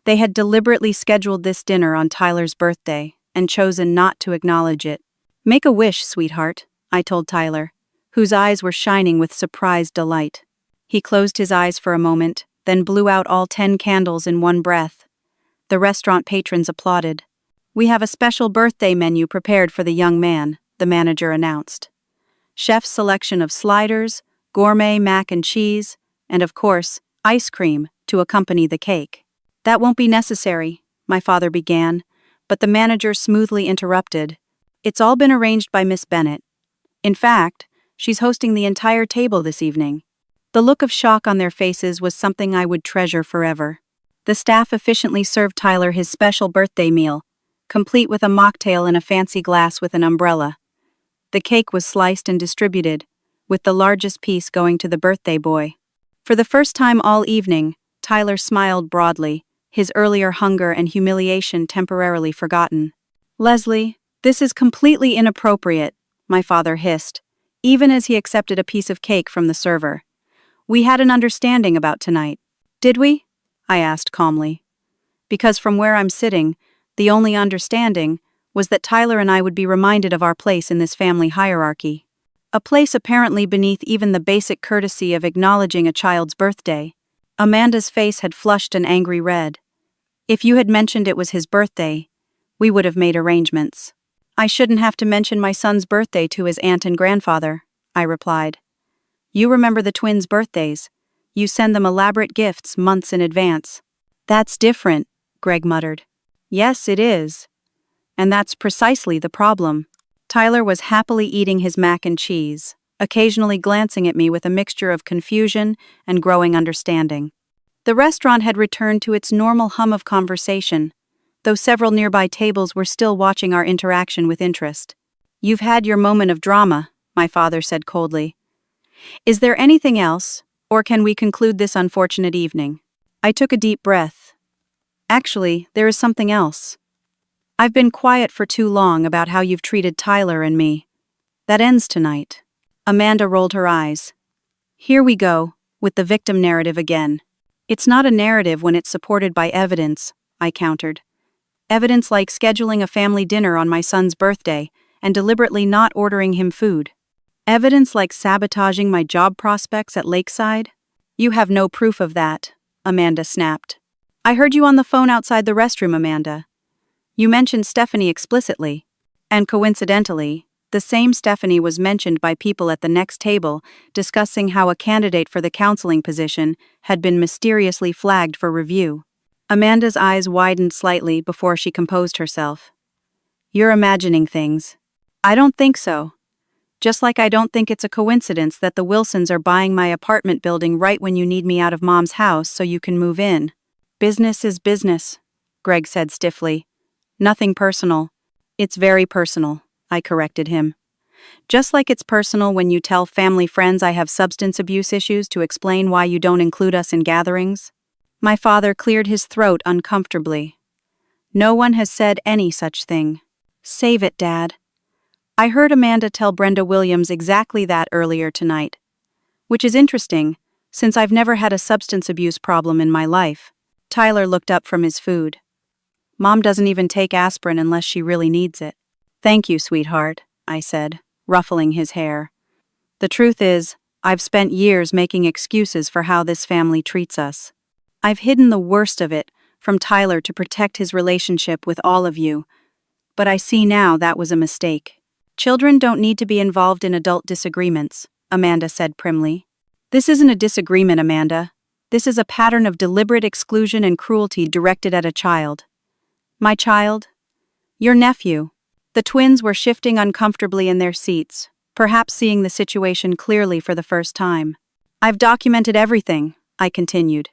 They had deliberately scheduled this dinner on Tyler's birthday and chosen not to acknowledge it. Make a wish, sweetheart, I told Tyler, whose eyes were shining with surprised delight. He closed his eyes for a moment, then blew out all 10 candles in one breath. The restaurant patrons applauded. We have a special birthday menu prepared for the young man, the manager announced. Chef's selection of sliders, gourmet mac and cheese, and of course, ice cream to accompany the cake. That won't be necessary, my father began, but the manager smoothly interrupted. It's all been arranged by Miss Bennett. In fact, she's hosting the entire table this evening. The look of shock on their faces was something I would treasure forever. The staff efficiently served Tyler his special birthday meal, complete with a mocktail in a fancy glass with an umbrella. The cake was sliced and distributed, with the largest piece going to the birthday boy. For the first time all evening, Tyler smiled broadly, his earlier hunger and humiliation temporarily forgotten. Leslie, this is completely inappropriate, my father hissed, even as he accepted a piece of cake from the server. We had an understanding about tonight. Did we? I asked calmly. Because from where I'm sitting, the only understanding was that Tyler and I would be reminded of our place in this family hierarchy. A place apparently beneath even the basic courtesy of acknowledging a child's birthday. Amanda's face had flushed an angry red. If you had mentioned it was his birthday, we would have made arrangements. I shouldn't have to mention my son's birthday to his aunt and grandfather, I replied. You remember the twins' birthdays. You send them elaborate gifts months in advance. That's different, Greg muttered. Yes, it is. And that's precisely the problem. Tyler was happily eating his mac and cheese, occasionally glancing at me with a mixture of confusion and growing understanding. The restaurant had returned to its normal hum of conversation, though several nearby tables were still watching our interaction with interest. You've had your moment of drama, my father said coldly. Is there anything else, or can we conclude this unfortunate evening? I took a deep breath. Actually, there is something else. I've been quiet for too long about how you've treated Tyler and me. That ends tonight. Amanda rolled her eyes. Here we go, with the victim narrative again. It's not a narrative when it's supported by evidence, I countered. Evidence like scheduling a family dinner on my son's birthday and deliberately not ordering him food. Evidence like sabotaging my job prospects at Lakeside? You have no proof of that, Amanda snapped. I heard you on the phone outside the restroom, Amanda. You mentioned Stephanie explicitly. And coincidentally, the same Stephanie was mentioned by people at the next table discussing how a candidate for the counseling position had been mysteriously flagged for review. Amanda's eyes widened slightly before she composed herself. You're imagining things. I don't think so. Just like I don't think it's a coincidence that the Wilsons are buying my apartment building right when you need me out of Mom's house so you can move in. Business is business, Greg said stiffly. Nothing personal. It's very personal, I corrected him. Just like it's personal when you tell family friends I have substance abuse issues to explain why you don't include us in gatherings. My father cleared his throat uncomfortably. No one has said any such thing. Save it, Dad. I heard Amanda tell Brenda Williams exactly that earlier tonight. Which is interesting, since I've never had a substance abuse problem in my life. Tyler looked up from his food. Mom doesn't even take aspirin unless she really needs it. Thank you, sweetheart, I said, ruffling his hair. The truth is, I've spent years making excuses for how this family treats us. I've hidden the worst of it from Tyler to protect his relationship with all of you, but I see now that was a mistake. Children don't need to be involved in adult disagreements, Amanda said primly. This isn't a disagreement, Amanda. This is a pattern of deliberate exclusion and cruelty directed at a child. My child? Your nephew. The twins were shifting uncomfortably in their seats, perhaps seeing the situation clearly for the first time. I've documented everything, I continued.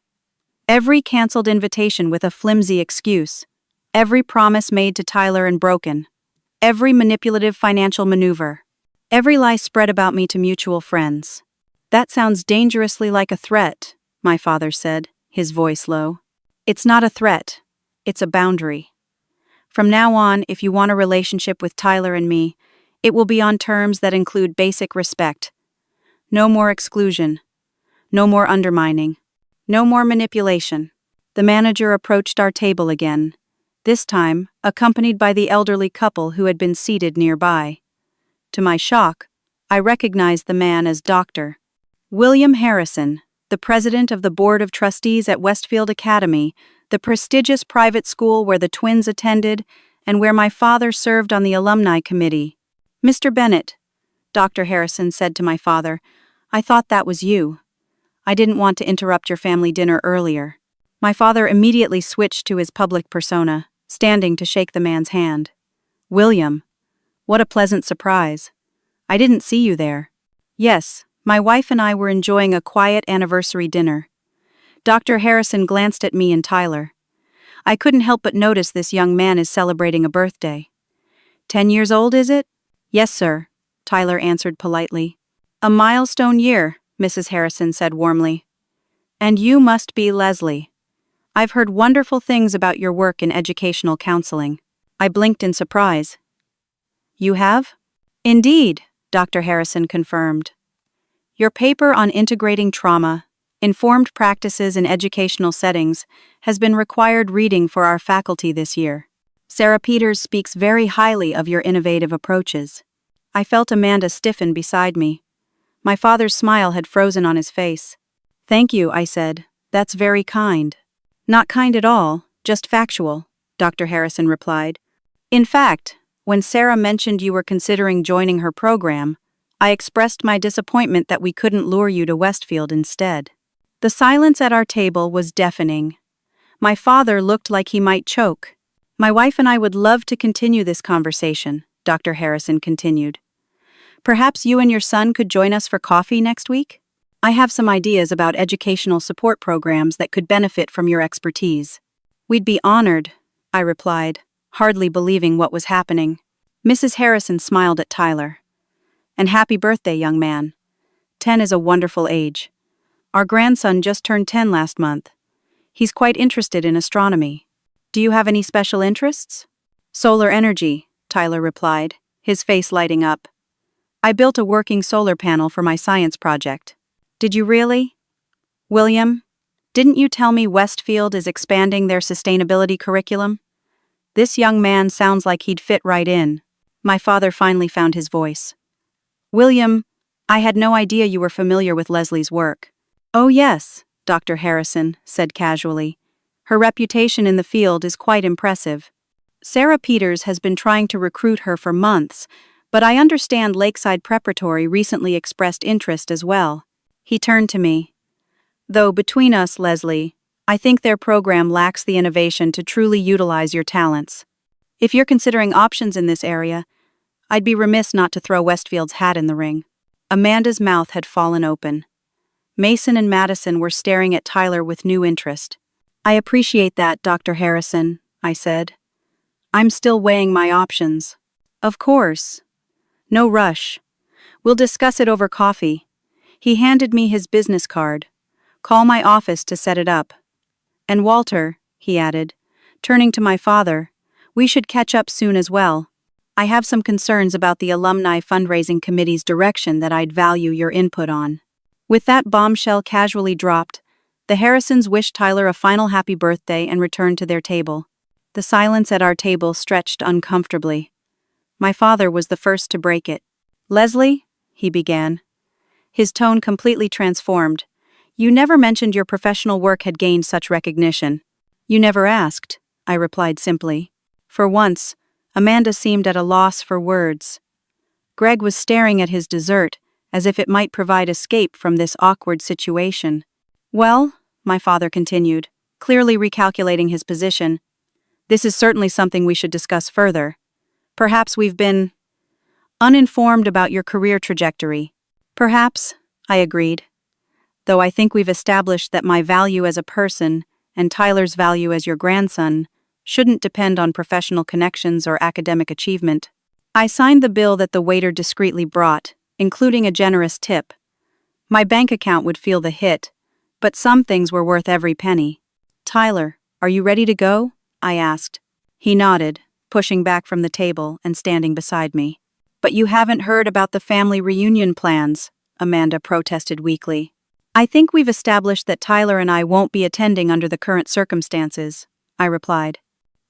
Every canceled invitation with a flimsy excuse. Every promise made to Tyler and broken. Every manipulative financial maneuver. Every lie spread about me to mutual friends. That sounds dangerously like a threat, my father said, his voice low. It's not a threat. It's a boundary. From now on, if you want a relationship with Tyler and me, it will be on terms that include basic respect. No more exclusion. No more undermining. No more manipulation. The manager approached our table again, this time accompanied by the elderly couple who had been seated nearby. To my shock, I recognized the man as Dr. William Harrison, the president of the Board of Trustees at Westfield Academy, the prestigious private school where the twins attended and where my father served on the alumni committee. Mr. Bennett, Dr. Harrison said to my father, I thought that was you. I didn't want to interrupt your family dinner earlier. My father immediately switched to his public persona, standing to shake the man's hand. William, what a pleasant surprise. I didn't see you there. Yes, my wife and I were enjoying a quiet anniversary dinner. Dr. Harrison glanced at me and Tyler. I couldn't help but notice this young man is celebrating a birthday. 10 years old, is it? Yes, sir, Tyler answered politely. A milestone year, Mrs. Harrison said warmly. And you must be Leslie. I've heard wonderful things about your work in educational counseling. I blinked in surprise. You have? Indeed, Dr. Harrison confirmed. Your paper on integrating trauma, informed practices in educational settings, has been required reading for our faculty this year. Sarah Peters speaks very highly of your innovative approaches. I felt Amanda stiffen beside me. My father's smile had frozen on his face. Thank you, I said. That's very kind. Not kind at all, just factual, Dr. Harrison replied. In fact, when Sarah mentioned you were considering joining her program, I expressed my disappointment that we couldn't lure you to Westfield instead. The silence at our table was deafening. My father looked like he might choke. My wife and I would love to continue this conversation, Dr. Harrison continued. Perhaps you and your son could join us for coffee next week? I have some ideas about educational support programs that could benefit from your expertise. We'd be honored, I replied, hardly believing what was happening. Mrs. Harrison smiled at Tyler. And happy birthday, young man. 10 is a wonderful age. Our grandson just turned 10 last month. He's quite interested in astronomy. Do you have any special interests? Solar energy, Tyler replied, his face lighting up. I built a working solar panel for my science project. Did you really? William, didn't you tell me Westfield is expanding their sustainability curriculum? This young man sounds like he'd fit right in. My father finally found his voice. William, I had no idea you were familiar with Leslie's work. Oh yes, Dr. Harrison said casually. Her reputation in the field is quite impressive. Sarah Peters has been trying to recruit her for months, but I understand Lakeside Preparatory recently expressed interest as well. He turned to me. Though between us, Leslie, I think their program lacks the innovation to truly utilize your talents. If you're considering options in this area, I'd be remiss not to throw Westfield's hat in the ring. Amanda's mouth had fallen open. Mason and Madison were staring at Tyler with new interest. I appreciate that, Dr. Harrison, I said. I'm still weighing my options. Of course. No rush. We'll discuss it over coffee. He handed me his business card. Call my office to set it up. And Walter, he added, turning to my father, we should catch up soon as well. I have some concerns about the Alumni Fundraising Committee's direction that I'd value your input on. With that bombshell casually dropped, the Harrisons wished Tyler a final happy birthday and returned to their table. The silence at our table stretched uncomfortably. My father was the first to break it. Leslie, he began. His tone completely transformed. You never mentioned your professional work had gained such recognition. You never asked, I replied simply. For once, Amanda seemed at a loss for words. Greg was staring at his dessert, as if it might provide escape from this awkward situation. Well, my father continued, clearly recalculating his position, this is certainly something we should discuss further. Perhaps we've been uninformed about your career trajectory. Perhaps, I agreed. Though I think we've established that my value as a person and Tyler's value as your grandson shouldn't depend on professional connections or academic achievement. I signed the bill that the waiter discreetly brought, including a generous tip. My bank account would feel the hit, but some things were worth every penny. Tyler, are you ready to go? I asked. He nodded, pushing back from the table and standing beside me. But you haven't heard about the family reunion plans, Amanda protested weakly. I think we've established that Tyler and I won't be attending under the current circumstances, I replied.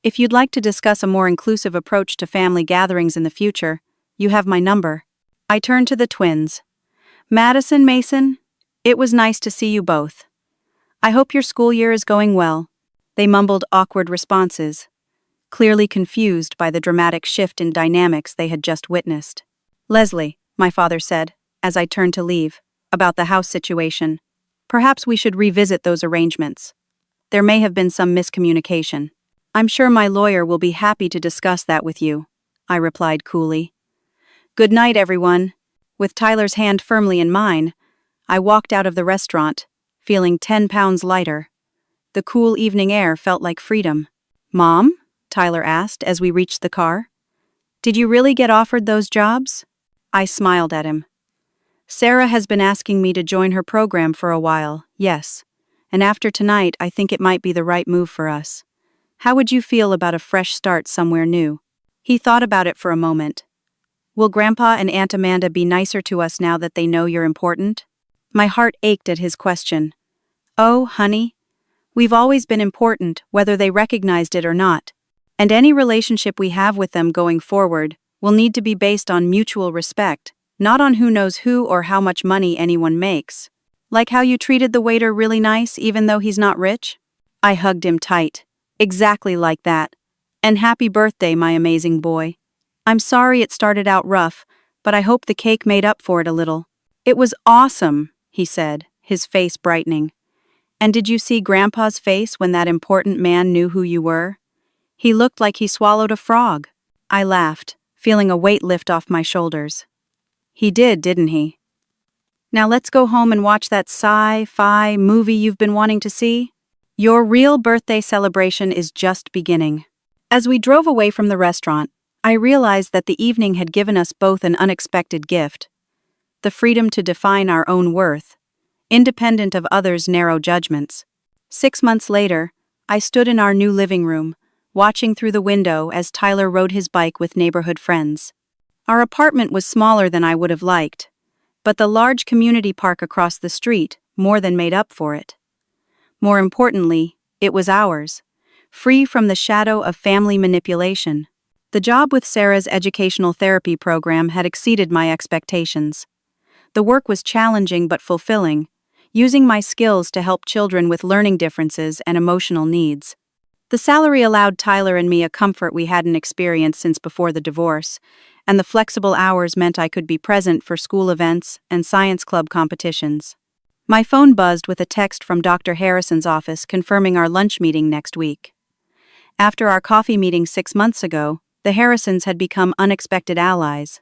If you'd like to discuss a more inclusive approach to family gatherings in the future, you have my number. I turned to the twins. Madison, Mason, it was nice to see you both. I hope your school year is going well. They mumbled awkward responses, clearly confused by the dramatic shift in dynamics they had just witnessed. Leslie, my father said, as I turned to leave, about the house situation. Perhaps we should revisit those arrangements. There may have been some miscommunication. I'm sure my lawyer will be happy to discuss that with you, I replied coolly. Good night, everyone. With Tyler's hand firmly in mine, I walked out of the restaurant, feeling 10 pounds lighter. The cool evening air felt like freedom. Mom? Tyler asked as we reached the car. Did you really get offered those jobs? I smiled at him. Sarah has been asking me to join her program for a while, yes. And after tonight, I think it might be the right move for us. How would you feel about a fresh start somewhere new? He thought about it for a moment. Will Grandpa and Aunt Amanda be nicer to us now that they know you're important? My heart ached at his question. Oh, honey, we've always been important, whether they recognized it or not. And any relationship we have with them going forward will need to be based on mutual respect, not on who knows who or how much money anyone makes. Like how you treated the waiter really nice even though he's not rich? I hugged him tight. Exactly like that. And happy birthday, my amazing boy. I'm sorry it started out rough, but I hope the cake made up for it a little. It was awesome, he said, his face brightening. And did you see Grandpa's face when that important man knew who you were? He looked like he swallowed a frog. I laughed, feeling a weight lift off my shoulders. He did, didn't he? Now let's go home and watch that sci-fi movie you've been wanting to see. Your real birthday celebration is just beginning. As we drove away from the restaurant, I realized that the evening had given us both an unexpected gift. The freedom to define our own worth, independent of others' narrow judgments. 6 months later, I stood in our new living room, watching through the window as Tyler rode his bike with neighborhood friends. Our apartment was smaller than I would have liked, but the large community park across the street more than made up for it. More importantly, it was ours, free from the shadow of family manipulation. The job with Sarah's educational therapy program had exceeded my expectations. The work was challenging but fulfilling, using my skills to help children with learning differences and emotional needs. The salary allowed Tyler and me a comfort we hadn't experienced since before the divorce, and the flexible hours meant I could be present for school events and science club competitions. My phone buzzed with a text from Dr. Harrison's office confirming our lunch meeting next week. After our coffee meeting 6 months ago, the Harrisons had become unexpected allies.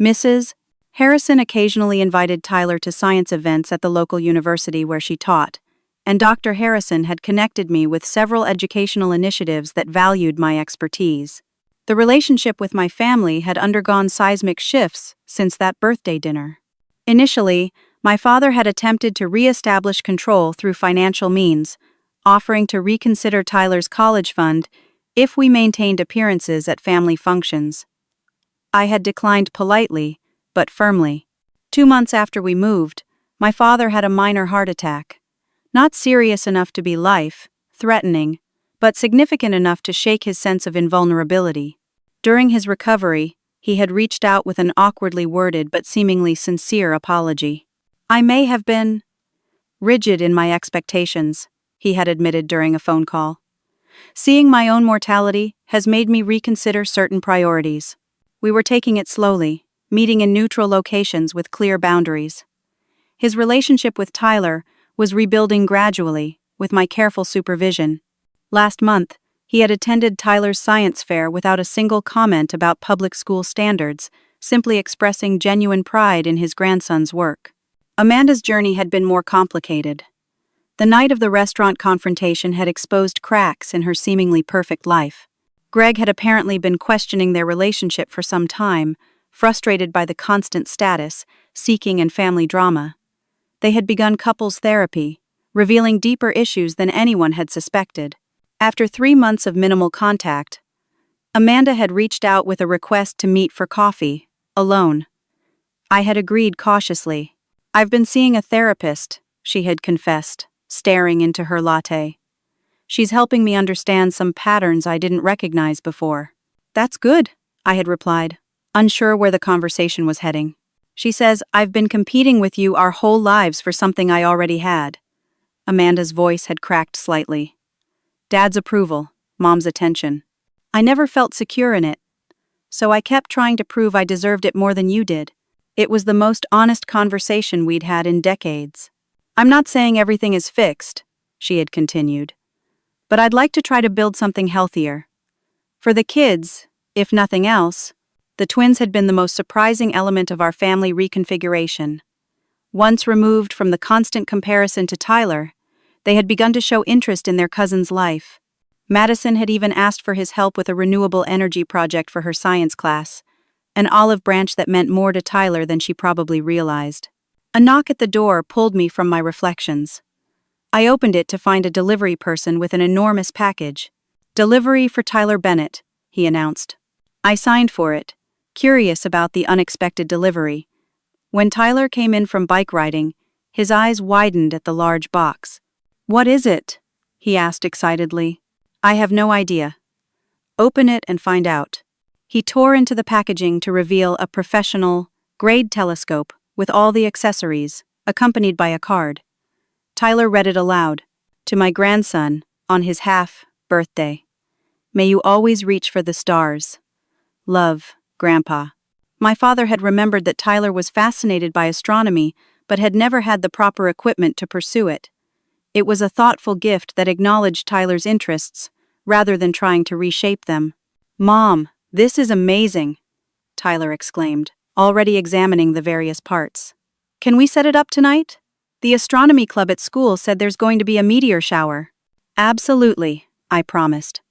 Mrs. Harrison occasionally invited Tyler to science events at the local university where she taught, and Dr. Harrison had connected me with several educational initiatives that valued my expertise. The relationship with my family had undergone seismic shifts since that birthday dinner. Initially, my father had attempted to re-establish control through financial means, offering to reconsider Tyler's college fund if we maintained appearances at family functions. I had declined politely, but firmly. 2 months after we moved, my father had a minor heart attack. Not serious enough to be life-threatening, but significant enough to shake his sense of invulnerability. During his recovery, he had reached out with an awkwardly worded but seemingly sincere apology. I may have been rigid in my expectations, he had admitted during a phone call. Seeing my own mortality has made me reconsider certain priorities. We were taking it slowly, meeting in neutral locations with clear boundaries. His relationship with Tyler was rebuilding gradually, with my careful supervision. Last month, he had attended Tyler's science fair without a single comment about public school standards, simply expressing genuine pride in his grandson's work. Amanda's journey had been more complicated. The night of the restaurant confrontation had exposed cracks in her seemingly perfect life. Greg had apparently been questioning their relationship for some time, frustrated by the constant status, seeking, and family drama. They had begun couples therapy, revealing deeper issues than anyone had suspected. After 3 months of minimal contact, Amanda had reached out with a request to meet for coffee, alone. I had agreed cautiously. "I've been seeing a therapist," she had confessed, staring into her latte. "She's helping me understand some patterns I didn't recognize before." "That's good," I had replied, unsure where the conversation was heading. "She says, I've been competing with you our whole lives for something I already had." Amanda's voice had cracked slightly. Dad's approval, Mom's attention. I never felt secure in it, so I kept trying to prove I deserved it more than you did. It was the most honest conversation we'd had in decades. "I'm not saying everything is fixed," she had continued, "but I'd like to try to build something healthier. For the kids, if nothing else." The twins had been the most surprising element of our family reconfiguration. Once removed from the constant comparison to Tyler, they had begun to show interest in their cousin's life. Madison had even asked for his help with a renewable energy project for her science class, an olive branch that meant more to Tyler than she probably realized. A knock at the door pulled me from my reflections. I opened it to find a delivery person with an enormous package. "Delivery for Tyler Bennett," he announced. I signed for it, curious about the unexpected delivery. When Tyler came in from bike riding, his eyes widened at the large box. "What is it?" he asked excitedly. "I have no idea." "Open it and find out." He tore into the packaging to reveal a professional-grade telescope with all the accessories, accompanied by a card. Tyler read it aloud. "To my grandson, on his birthday. May you always reach for the stars. Love, Grandpa." My father had remembered that Tyler was fascinated by astronomy, but had never had the proper equipment to pursue it. It was a thoughtful gift that acknowledged Tyler's interests, rather than trying to reshape them. "Mom, this is amazing," Tyler exclaimed, already examining the various parts. "Can we set it up tonight? The astronomy club at school said there's going to be a meteor shower." "Absolutely," I promised.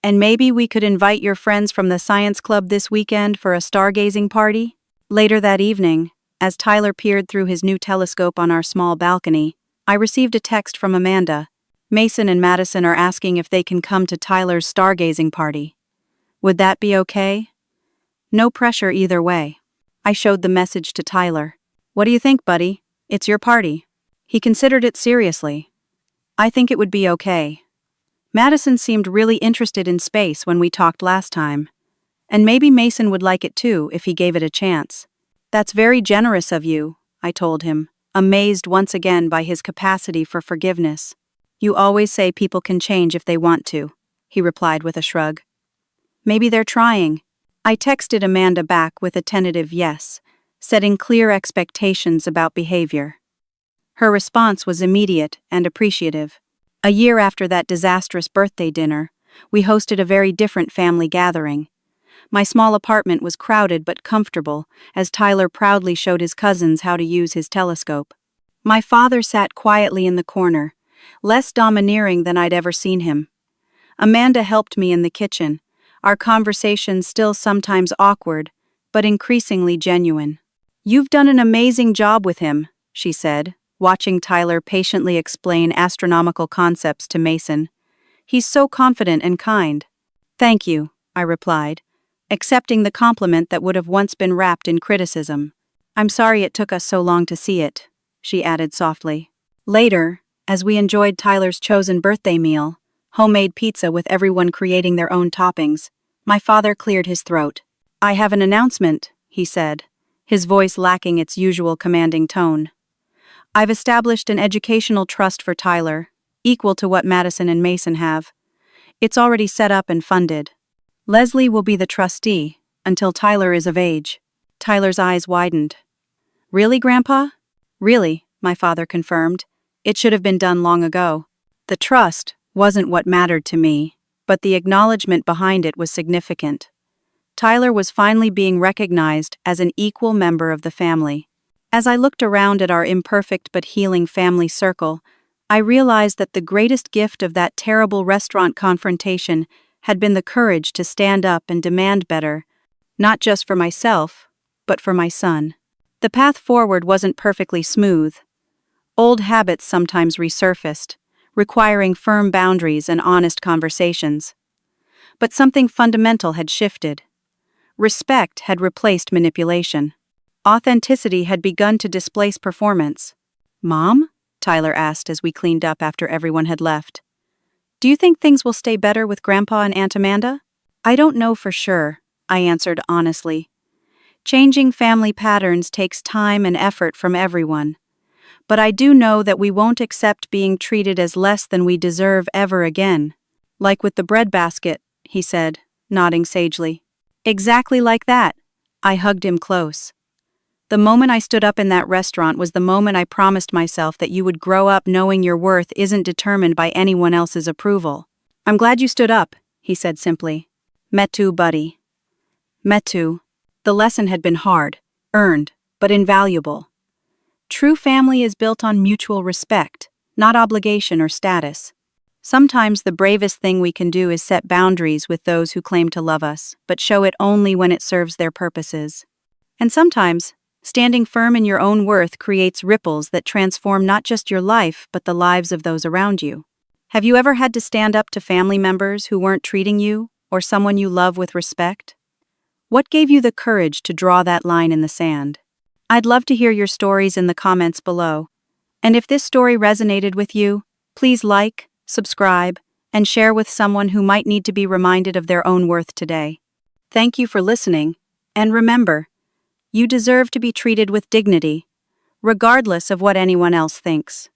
"And maybe we could invite your friends from the science club this weekend for a stargazing party?" Later that evening, as Tyler peered through his new telescope on our small balcony, I received a text from Amanda. "Mason and Madison are asking if they can come to Tyler's stargazing party. Would that be okay?" No pressure either way. I showed the message to Tyler. "What do you think, buddy? It's your party." He considered it seriously. "I think it would be okay. Madison seemed really interested in space when we talked last time. And maybe Mason would like it too if he gave it a chance. That's very generous of you, I told him, amazed once again by his capacity for forgiveness. You always say people can change if they want to, he replied with a shrug. Maybe they're trying. I texted Amanda back with a tentative yes, setting clear expectations about behavior. Her response was immediate and appreciative. A year after that disastrous birthday dinner, we hosted a very different family gathering. My small apartment was crowded but comfortable, as Tyler proudly showed his cousins how to use his telescope. My father sat quietly in the corner, less domineering than I'd ever seen him. Amanda helped me in the kitchen, our conversations still sometimes awkward, but increasingly genuine. You've done an amazing job with him, she said, watching Tyler patiently explain astronomical concepts to Mason. He's so confident and kind. Thank you, I replied, accepting the compliment that would have once been wrapped in criticism. I'm sorry it took us so long to see it, she added softly. Later, as we enjoyed Tyler's chosen birthday meal, homemade pizza with everyone creating their own toppings, my father cleared his throat. I have an announcement, he said, his voice lacking its usual commanding tone. I've established an educational trust for Tyler, equal to what Madison and Mason have. It's already set up and funded. Leslie will be the trustee until Tyler is of age. Tyler's eyes widened. Really, Grandpa? Really, my father confirmed. It should have been done long ago. The trust wasn't what mattered to me, but the acknowledgement behind it was significant. Tyler was finally being recognized as an equal member of the family. As I looked around at our imperfect but healing family circle, I realized that the greatest gift of that terrible restaurant confrontation had been the courage to stand up and demand better, not just for myself, but for my son. The path forward wasn't perfectly smooth. Old habits sometimes resurfaced, requiring firm boundaries and honest conversations. But something fundamental had shifted. Respect had replaced manipulation. Authenticity had begun to displace performance. Mom? Tyler asked as we cleaned up after everyone had left. Do you think things will stay better with Grandpa and Aunt Amanda? I don't know for sure, I answered honestly. Changing family patterns takes time and effort from everyone. But I do know that we won't accept being treated as less than we deserve ever again. Like with the bread basket, he said, nodding sagely. Exactly like that. I hugged him close. The moment I stood up in that restaurant was the moment I promised myself that you would grow up knowing your worth isn't determined by anyone else's approval. I'm glad you stood up, he said simply. Metu, buddy. Metu. The lesson had been hard, earned, but invaluable. True family is built on mutual respect, not obligation or status. Sometimes the bravest thing we can do is set boundaries with those who claim to love us, but show it only when it serves their purposes. And sometimes, standing firm in your own worth creates ripples that transform not just your life, but the lives of those around you. Have you ever had to stand up to family members who weren't treating you, or someone you love with respect? What gave you the courage to draw that line in the sand? I'd love to hear your stories in the comments below. And if this story resonated with you, please like, subscribe, and share with someone who might need to be reminded of their own worth today. Thank you for listening, and remember, you deserve to be treated with dignity, regardless of what anyone else thinks.